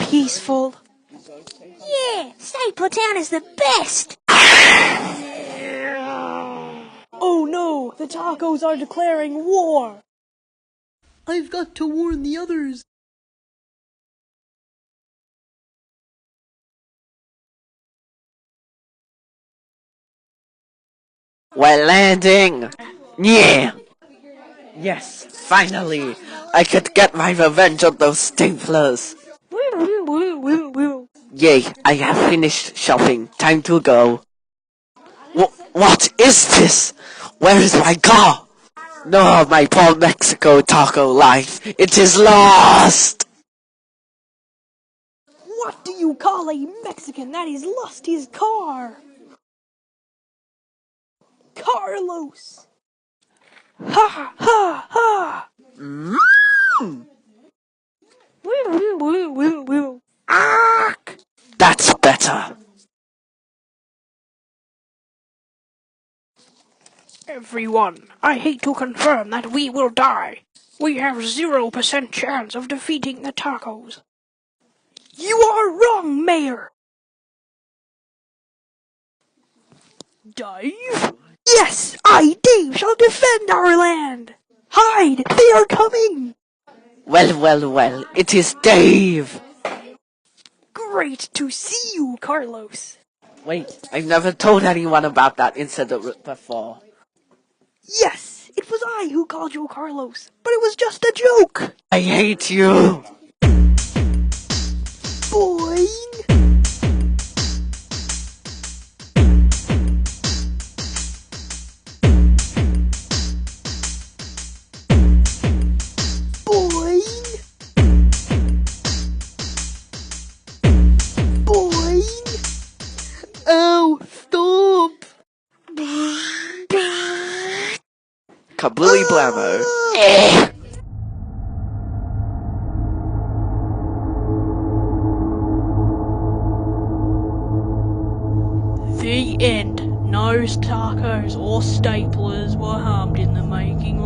peaceful. Yeah, Staplertown is the best! Oh no, the tacos are declaring war! I've got to warn the others. We're landing! Yeah! Yes, finally! I could get my revenge on those staplers! Yay, I have finished shopping. Time to go. What is this? Where is my car? No, my poor Mexico taco life. It is lost! What do you call a Mexican that has lost his car? Carlos! Ha ha ha! Ark! That's better. Everyone, I hate to confirm that we will die. We have 0% chance of defeating the tacos. You are wrong, Mayor! Dave? Yes, I, Dave, shall defend our land! Hide! They are coming! Well, it is Dave! Great to see you, Carlos. Wait, I've never told anyone about that incident before. Yes, it was I who called you Carlos, but it was just a joke. I hate you! Boing! Boing! Boing! Ow, stop! Kablooey blammo. The end. No tacos or staplers were harmed in the making